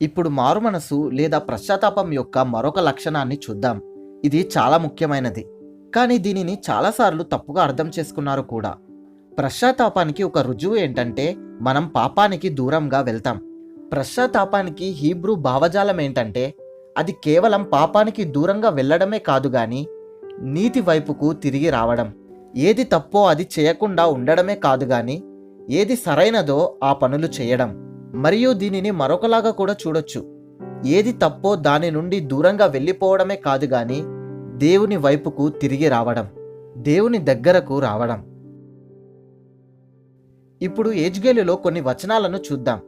ఇప్పుడు మారుమనసు లేదా పశ్చాత్తాపం యొక్క మరొక లక్షణాన్ని చూద్దాం. ఇది చాలా ముఖ్యమైనది, కానీ దీనిని చాలాసార్లు తప్పుగా అర్థం చేసుకున్నారు కూడా. పశ్చాత్తాపానికి ఒక రుజువు ఏంటంటే మనం పాపానికి దూరంగా వెళ్తాం. పశ్చాత్తాపానికి హీబ్రూ భావజాలం ఏంటంటే అది కేవలం పాపానికి దూరంగా వెళ్ళడమే కాదు గాని నీతి వైపుకు తిరిగి రావడం. ఏది తప్పో అది చేయకుండా ఉండడమే కాదు గాని ఏది సరైనదో ఆ పనులు చేయడం. మరియు దీనిని మరొకలాగా కూడా చూడొచ్చు. ఏది తప్పో దాని నుండి దూరంగా వెళ్ళిపోవడమే కాదు గాని దేవుని వైపుకు తిరిగి రావడం, దేవుని దగ్గరకు రావడం. ఇప్పుడు హెజ్కేలులో కొన్ని వచనాలను చూద్దాం.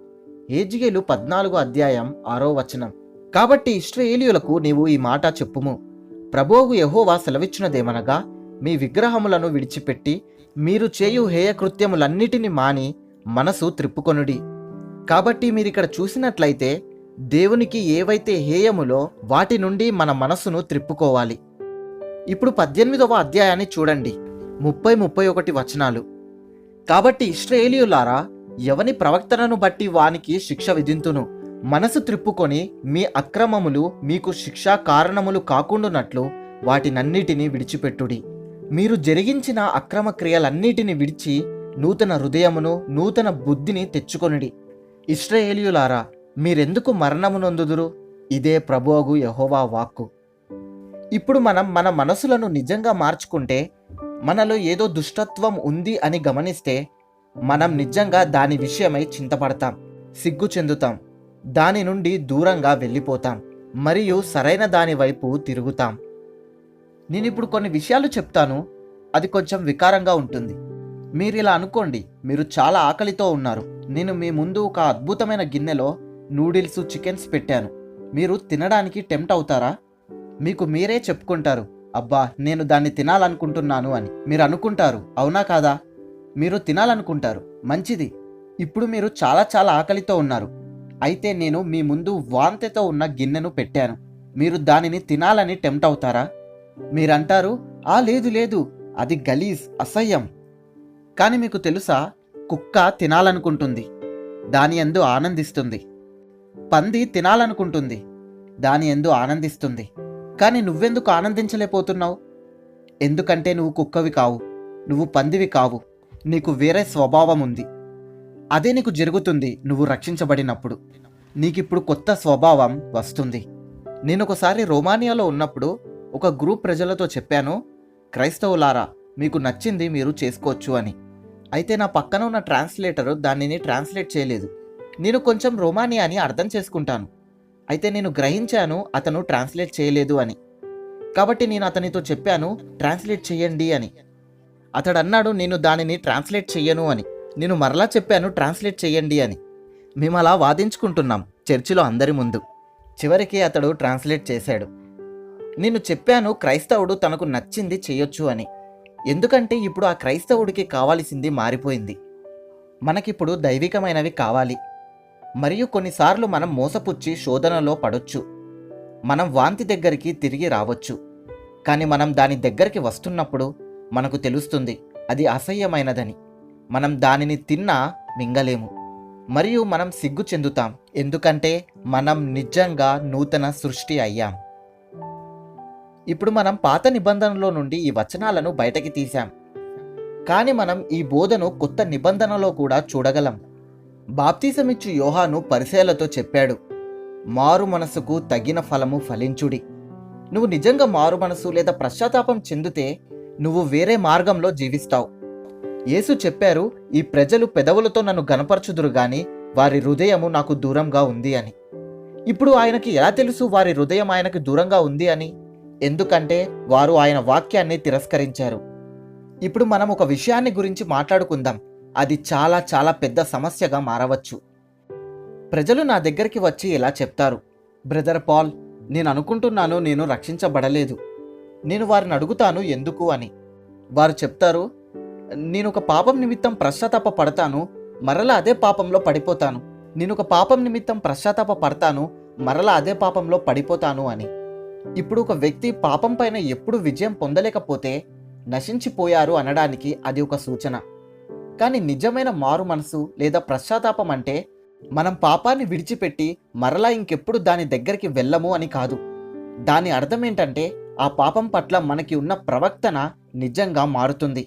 హెజ్కేలు 14వ అధ్యాయం 6వ వచనం. కాబట్టి ఇశ్రాయేలీయులకు నీవు ఈ మాట చెప్పుము, ప్రభువు యెహోవా సెలవిచ్చినదేమనగా, మీ విగ్రహములను విడిచిపెట్టి మీరు చేయు హేయకృత్యములన్నిటిని మాని మనసు త్రిప్పుకొనుడి. కాబట్టి మీరిక్కడ చూసినట్లయితే దేవునికి ఏవైతే హేయములో వాటి నుండి మన మనసును త్రిప్పుకోవాలి. ఇప్పుడు 18వ అధ్యాయాన్ని చూడండి, 30-31 వచనాలు. కాబట్టి ఇశ్రాయేలీయులారా, ఎవని ప్రవక్తనను బట్టి వానికి శిక్ష విధింతును. మనసు త్రిప్పుకొని మీ అక్రమములు మీకు శిక్షా కారణములు కాకుండానట్లు వాటినన్నిటినీ విడిచిపెట్టుడి. మీరు జరిగించిన అక్రమ క్రియలన్నిటిని విడిచి నూతన హృదయమును నూతన బుద్ధిని తెచ్చుకొనుడి. ఇశ్రాయేలీయులారా, మీరెందుకు మరణమునొందుదురు? ఇదే ప్రభువగు యెహోవా వాక్కు. ఇప్పుడు మనం మన మనసులను నిజంగా మార్చుకుంటే, మనలో ఏదో దుష్టత్వం ఉంది అని గమనిస్తే మనం నిజంగా దాని విషయమై చింతపడతాం, సిగ్గు చెందుతాం, దాని నుండి దూరంగా వెళ్ళిపోతాం మరియు సరైన దాని వైపు తిరుగుతాం. నేనిప్పుడు కొన్ని విషయాలు చెప్తాను, అది కొంచెం వికారంగా ఉంటుంది. మీరు ఇలా అనుకోండి, మీరు చాలా ఆకలితో ఉన్నారు. నేను మీ ముందు ఒక అద్భుతమైన గిన్నెలో నూడిల్స్, చికెన్స్ పెట్టాను. మీరు తినడానికి టెంప్ట్ అవుతారా? మీకు మీరే చెప్పుకుంటారు, అబ్బా నేను దాన్ని తినాలనుకుంటున్నాను అని. మీరు అనుకుంటారు, అవునా కాదా? మీరు తినాలనుకుంటారు, మంచిది. ఇప్పుడు మీరు చాలా చాలా ఆకలితో ఉన్నారు. అయితే నేను మీ ముందు వాంతితో ఉన్న గిన్నెను పెట్టాను. మీరు దానిని తినాలని టెంప్ట్ అవుతారా? మీరంటారు, లేదు లేదు, అది గలీజ్, అసహ్యం. కానీ మీకు తెలుసా, కుక్క తినాలనుకుంటుంది, దాని యందు ఆనందిస్తుంది. పంది తినాలనుకుంటుంది, దాని యందు ఆనందిస్తుంది. కానీ నువ్వెందుకు ఆనందించలేకపోతున్నావు? ఎందుకంటే నువ్వు కుక్కవి కావు, నువ్వు పందివి కావు, నీకు వేరే స్వభావం ఉంది. అదే నీకు జరుగుతుంది నువ్వు రక్షించబడినప్పుడు. నీకిప్పుడు కొత్త స్వభావం వస్తుంది. నేను ఒకసారి రోమానియాలో ఉన్నప్పుడు ఒక గ్రూప్ ప్రజలతో చెప్పాను, క్రైస్తవులారా, మీకు నచ్చింది మీరు చేసుకోవచ్చు అని. అయితే నా పక్కన ఉన్న ట్రాన్స్లేటర్ దానిని ట్రాన్స్లేట్ చేయలేదు. నేను కొంచెం రోమానియాని అర్థం చేసుకుంటాను. అయితే నేను గ్రహించాను అతను ట్రాన్స్లేట్ చేయలేదు అని. కాబట్టి నేను అతనితో చెప్పాను, ట్రాన్స్లేట్ చేయండి అని. అతడు అన్నాడు, నేను దానిని ట్రాన్స్లేట్ చెయ్యను అని. నేను మరలా చెప్పాను, ట్రాన్స్లేట్ చేయండి అని. మేము అలా వాదించుకుంటున్నాం చర్చిలో అందరి ముందు. చివరికి అతడు ట్రాన్స్లేట్ చేశాడు. నేను చెప్పాను, క్రైస్తవుడు తనకు నచ్చింది చేయొచ్చు అని. ఎందుకంటే ఇప్పుడు ఆ క్రైస్తవుడికి కావాల్సింది మారిపోయింది. మనకిప్పుడు దైవికమైనవి కావాలి. మరియు కొన్నిసార్లు మనం మోసపుచ్చి శోధనలో పడొచ్చు. మనం వాంతి దగ్గరికి తిరిగి రావచ్చు. కానీ మనం దాని దగ్గరికి వస్తున్నప్పుడు మనకు తెలుస్తుంది అది అసహ్యమైనదని. మనం దానిని తిన్నా మింగలేము మరియు మనం సిగ్గు చెందుతాం, ఎందుకంటే మనం నిజంగా నూతన సృష్టి అయ్యాం. ఇప్పుడు మనం పాత నిబంధనలో నుండి ఈ వచనాలను బయటకి తీశాం, కానీ మనం ఈ బోధను కొత్త నిబంధనలో కూడా చూడగలం. బాప్తిసమిచ్చు యోహాను పరిసయ్యులతో చెప్పాడు, మారు మనసుకు తగిన ఫలము ఫలించుడి. నువ్వు నిజంగా మారు మనసు లేదా పశ్చాత్తాపం చెందితే నువ్వు వేరే మార్గంలో జీవిస్తావు. యేసు చెప్పారు, ఈ ప్రజలు పెదవులతో నన్ను గనపరచుదురు గాని వారి హృదయము నాకు దూరంగా ఉంది అని. ఇప్పుడు ఆయనకి ఎలా తెలుసు వారి హృదయం ఆయనకు దూరంగా ఉంది అని? ఎందుకంటే వారు ఆయన వాక్యాన్ని తిరస్కరించారు. ఇప్పుడు మనం ఒక విషయాన్ని గురించి మాట్లాడుకుందాం. అది చాలా చాలా పెద్ద సమస్యగా మారవచ్చు. ప్రజలు నా దగ్గరికి వచ్చి ఇలా చెప్తారు, బ్రదర్ పాల్, నేను అనుకుంటున్నాను నేను రక్షించబడలేదు. నేను వారిని అడుగుతాను ఎందుకు అని. వారు చెప్తారు, నేను ఒక పాపం నిమిత్తం పశ్చాత్తాప పడతాను, మరలా అదే పాపంలో పడిపోతాను. నేను ఒక పాపం నిమిత్తం పశ్చాత్తాప పడతాను, మరలా అదే పాపంలో పడిపోతాను అని. ఇప్పుడు ఒక వ్యక్తి పాపం పైన ఎప్పుడు విజయం పొందలేకపోతే నశించిపోయారు అనడానికి అది ఒక సూచన. కానీ నిజమైన మారు మనసు లేదా పశ్చాత్తాపం అంటే మనం పాపాన్ని విడిచిపెట్టి మరలా ఇంకెప్పుడు దాని దగ్గరికి వెళ్ళము అని కాదు. దాని అర్థం ఏంటంటే ఆ పాపం పట్ల మనకి ఉన్న ప్రవర్తన నిజంగా మారుతుంది.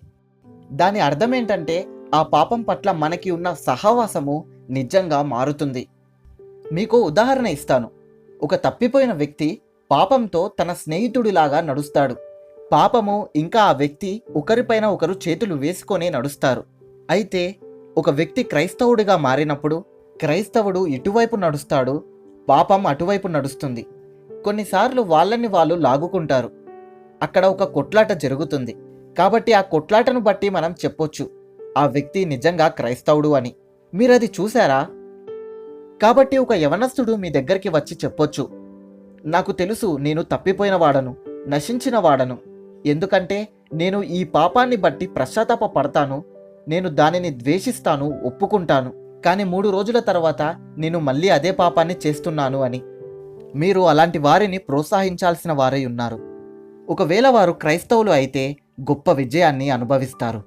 దాని అర్థం ఏంటంటే ఆ పాపం పట్ల మనకి ఉన్న సహవాసము నిజంగా మారుతుంది. మీకు ఉదాహరణ ఇస్తాను. ఒక తప్పిపోయిన వ్యక్తి పాపంతో తన స్నేహితుడిలాగా నడుస్తాడు. పాపము ఇంకా ఆ వ్యక్తి ఒకరిపైన ఒకరు చేతులు వేసుకొని నడుస్తారు. అయితే ఒక వ్యక్తి క్రైస్తవుడిగా మారినప్పుడు క్రైస్తవుడు ఇటువైపు నడుస్తాడు, పాపం అటువైపు నడుస్తుంది. కొన్నిసార్లు వాళ్ళని వాళ్ళు లాగుకుంటారు. అక్కడ ఒక కొట్లాట జరుగుతుంది. కాబట్టి ఆ కొట్లాటను బట్టి మనం చెప్పొచ్చు ఆ వ్యక్తి నిజంగా క్రైస్తవుడు అని. మీరది చూసారా? కాబట్టి ఒక యవనస్తుడు మీ దగ్గరికి వచ్చి చెప్పొచ్చు, నాకు తెలుసు నేను తప్పిపోయిన వాడను, నశించిన వాడను. ఎందుకంటే నేను ఈ పాపాన్ని బట్టి పశ్చాత్తాప పడతాను, నేను దానిని ద్వేషిస్తాను, ఒప్పుకుంటాను. కానీ 3 రోజుల తర్వాత నేను మళ్ళీ అదే పాపాన్ని చేస్తున్నాను అని. మీరు అలాంటి వారిని ప్రోత్సహించాల్సిన వారై ఉన్నారు. ఒకవేళ వారు క్రైస్తవులు అయితే గొప్ప విజయాన్ని అనుభవిస్తారు.